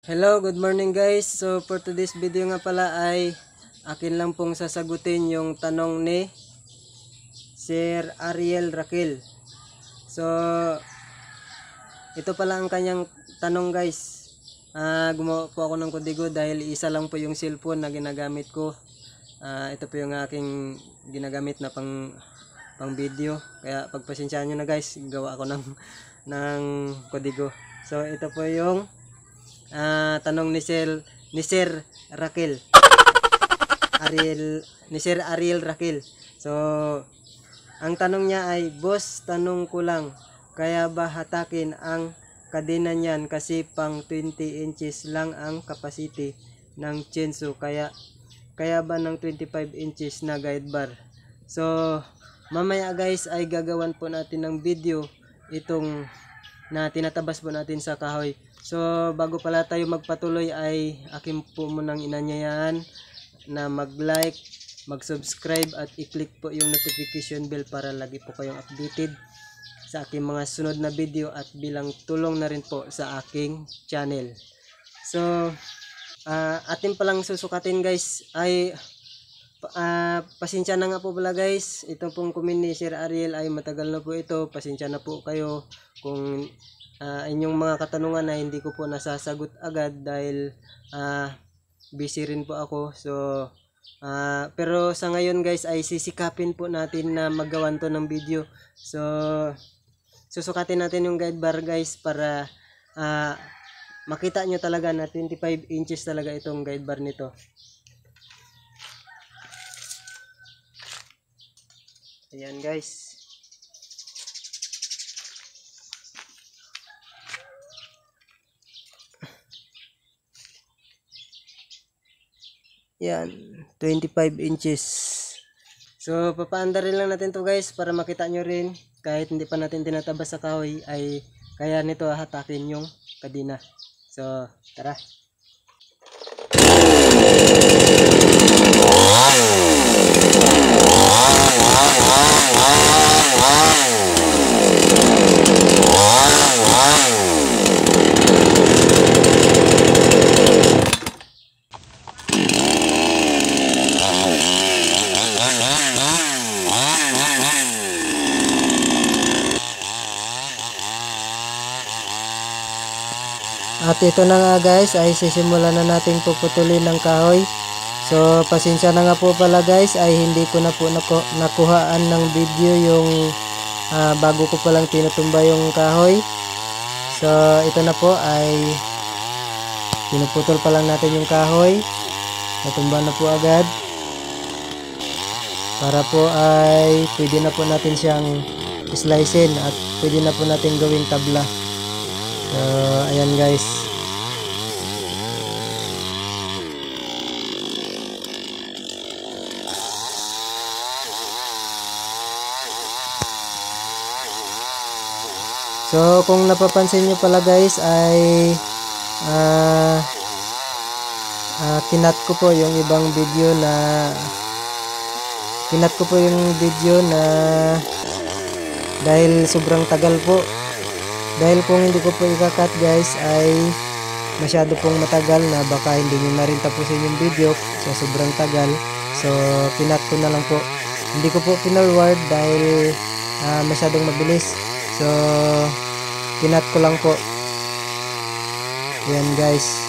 Hello, good morning guys. So for today's video nga pala ay akin lang pong sasagutin yung tanong ni Sir Ariel Raquel. So ito pala ang kanyang tanong guys. Gumawa po ako ng kodigo dahil isa lang po yung cellphone na ginagamit ko. Ito po yung aking ginagamit na pang video. Kaya pagpasensyaan nyo na guys, gawa ako ng kodigo. So ito po yung tanong ni Sir Raquel. Ni Sir Ariel Raquel. So ang tanong niya ay, boss, tanong ko lang, kaya ba hatakin ang kadena niyan kasi pang 20 inches lang ang capacity ng chainsaw, kaya ba ng 25 inches na guide bar? So mamaya guys ay gagawan po natin ng video itong na tinatabas po natin sa kahoy. So bago pala tayo magpatuloy ay akin po munang inanyayahan na mag-like, mag-subscribe at i-click po yung notification bell para lagi po kayong updated sa aking mga sunod na video at bilang tulong na rin po sa aking channel. So atin palang susukatin guys ay pasensya na nga po pala guys, ito pong comment ni Sir Ariel ay matagal na po ito. Pasensya na po kayo kung inyong mga katanungan na hindi ko po nasasagot agad dahil busy rin po ako. So pero sa ngayon guys ay sisikapin po natin na maggawan to ng video. So susukatin natin yung guide bar guys para makita nyo talaga na 25 inches talaga itong guide bar nito. Ayan guys. Yan, 25 inches. So papaandarin lang natin to guys para makita nyo rin kahit hindi pa natin tinatabas sa kahoy ay kaya nito hatakin yung kadena. So tara. At ito na nga guys ay sisimulan na nating puputulin ng kahoy. So pasensya na nga po pala guys ay hindi ko na po nakuhaan ng video yung bago ko palang tinutumba yung kahoy. So ito na po ay pinuputol pa lang natin yung kahoy. Natumba na po agad. Para po ay pwede na po natin siyang slicein at pwede na po natin gawing tabla. So ayan guys. So kung napapansin nyo pala guys ay kinat ko po yung ibang video na dahil sobrang tagal po. Dahil kung hindi ko po ikakat guys ay masyado pong matagal na baka hindi nyo na rin tapusin yung video sa sobrang tagal. So kinat ko na lang po. Hindi ko po pinorward dahil masyadong mabilis. So kinat ko lang po. Ayan guys.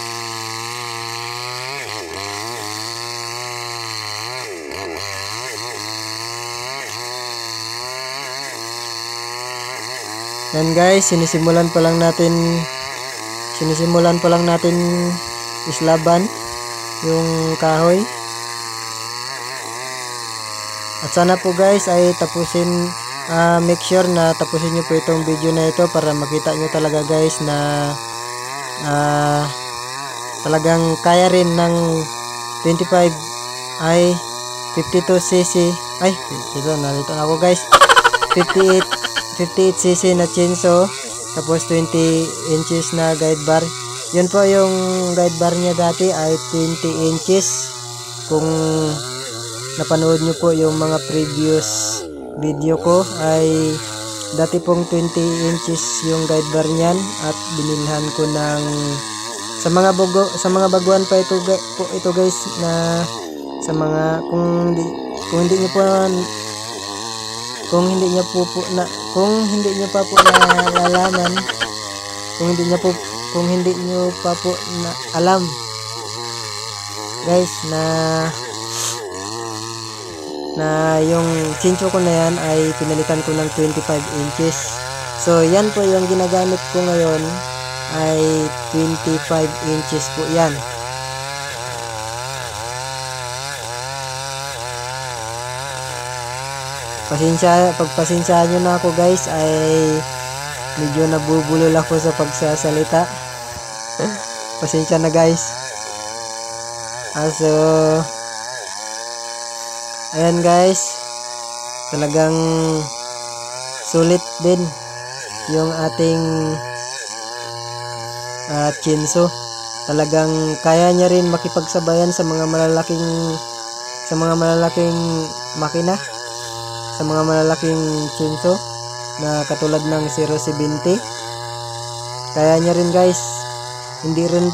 Yan guys, sinisimulan pa lang natin islaban yung kahoy. At sana po guys ay make sure na tapusin nyo po itong video na ito para makita nyo talaga guys na talagang kaya rin ng 25 ay 52cc ay dito nalito na ako guys, 58cc na chainsaw tapos 20 inches na guide bar. Yun po yung guide bar niya dati ay 20 inches. Kung napanood nyo po yung mga previous video ko ay dati pong 20 inches yung guide bar niyan at binilhan ko ng sa mga baguhan pa ito guys, na sa mga kung hindi niyo po kung hindi niyo pa po nalalaman, kung hindi niyo pa po na alam guys, na yung chincho ko na yan ay pinalitan ko ng 25 inches. So yan po yung ginagamit ko ngayon, ay 25 inches po yan. Pagpasensyahan nyo na ako guys, ay medyo nabubulol ako sa pagsasalita. Pasensya na guys. So ayan guys, talagang sulit din yung ating chinso. Talagang kaya niya rin makipagsabayan sa mga malalaking makina, sa mga malalaking chinso na katulad ng 070. Kaya niya rin guys. Hindi rin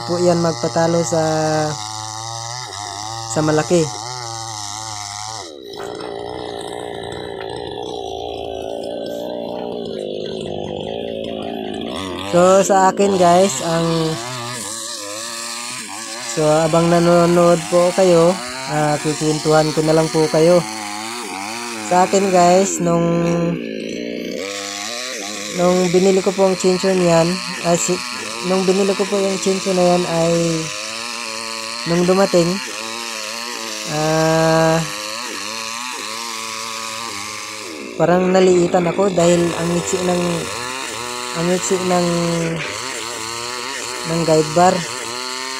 po yan magpatalo sa malaki. So sa akin guys, abang nanonood po kayo, kikwentuhan ko na lang po kayo. Sa akin guys, nung binili ko po ang chincho niyan, nung binili ko po yung chincho na yan, ay nung dumating, parang naliitan ako dahil ang ngiksi ng guide bar,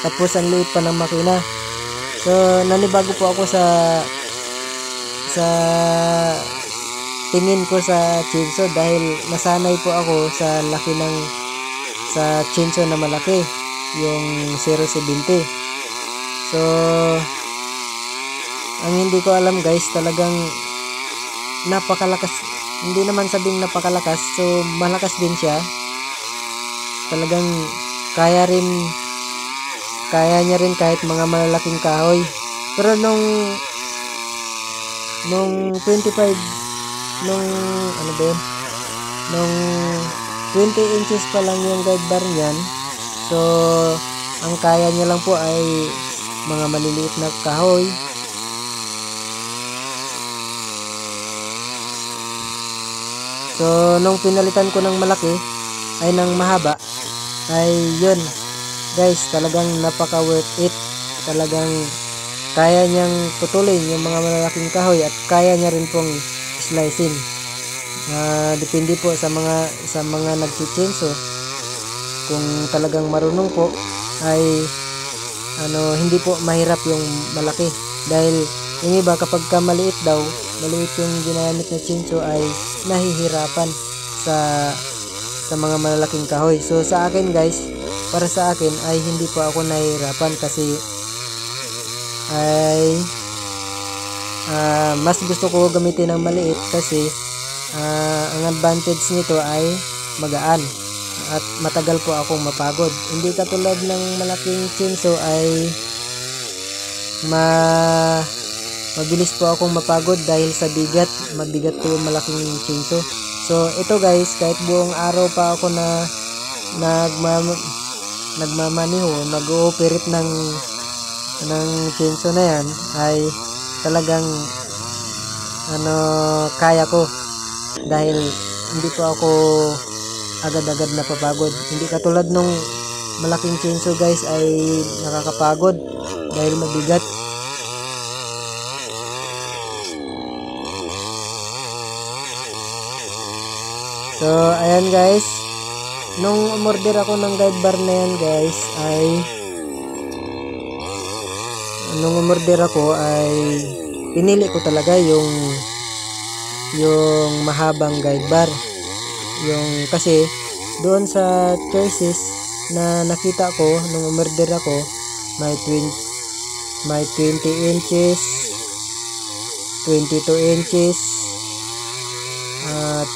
tapos ang liit pa ng makina. So nanibago po ako sa tingin ko sa chincho dahil nasanay po ako sa laki sa chincho na malaki, yung 070. So ang hindi ko alam guys, talagang napakalakas. Hindi naman sabing napakalakas, so malakas din siya. Talagang kaya niya rin kahit mga malalaking kahoy. Pero nung 25, nung 20 inches pa lang yung guide bar niyan, so ang kaya niya lang po ay mga maliliit na kahoy. So nung pinalitan ko ng malaki, ay ng mahaba, ay yun guys, talagang napaka worth it. Talagang kaya niyang putulin yung mga malalaking kahoy at kaya niya rin pong slicing. Depende po sa mga nagchichinso. Kung talagang marunong po, ay hindi po mahirap yung malaki, dahil yung iba kapag maliit yung ginamit na chinso, ay nahihirapan sa mga malalaking kahoy. So sa akin guys, para sa akin ay hindi po ako nahihirapan, kasi ay mas gusto ko gamitin ng maliit, kasi ang advantage nito ay magaan at matagal po akong mapagod. Hindi katulad ng malaking chinso ay mabilis po akong mapagod dahil sa mabigat po yung malaking chinso. So ito guys, kahit buong araw pa ako na nagmamaniho, nag-ooperate ng chinso na yan, ay talagang kaya ko, dahil hindi po ako agad-agad napapagod. Hindi katulad nung malaking chinso guys, ay nakakapagod dahil mabigat. So ayan guys, nung umorder ako ng guide bar na yan guys, ay pinili ko talaga yung mahabang guide bar. Kasi doon sa choices na nakita ko nung umorder ako, may 20 inches, 22 inches,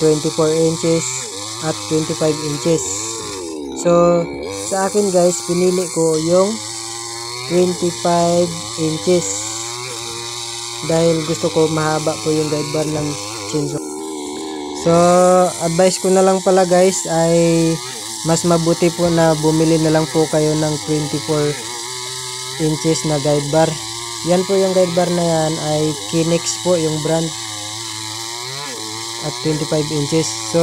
24 inches at 25 inches. So sa akin guys, pinili ko yung 25 inches. Dahil gusto ko mahaba po yung guide bar ng chainsaw. So, advice ko na lang pala guys ay mas mabuti po na bumili na lang po kayo ng 24 inches na guide bar. Yan po yung guide bar na yan ay Kinex po yung brand. At 25 inches. So,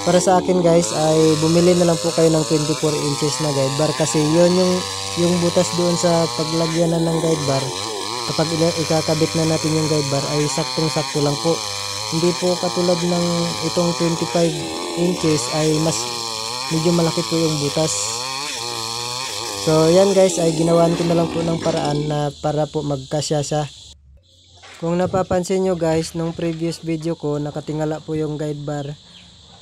para sa akin guys ay bumili na lang po kayo ng 24 inches na guide bar kasi yun yung butas doon sa paglagyan ng guide bar. Kapag ikakabit na natin yung guide bar ay saktong-sakto lang po. Hindi po katulad ng itong 25 inches ay mas medyo malaki po yung butas. So yan guys ay ginawan ko na lang po ng paraan na para po magkasya siya. Kung napapansin nyo guys, nung previous video ko nakatingala po yung guide bar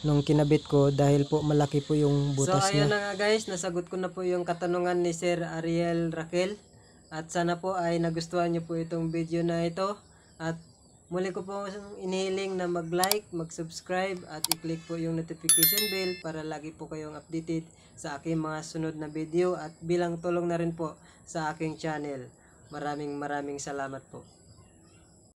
nung kinabit ko dahil po malaki po yung butas niya. So ayun na nga guys, nasagot ko na po yung katanungan ni Sir Ariel Raquel. At sana po ay nagustuhan nyo po itong video na ito. At muli ko po inihiling na mag-like, mag-subscribe at i-click po yung notification bell para lagi po kayong updated sa aking mga sunod na video at bilang tulong na rin po sa aking channel. Maraming salamat po.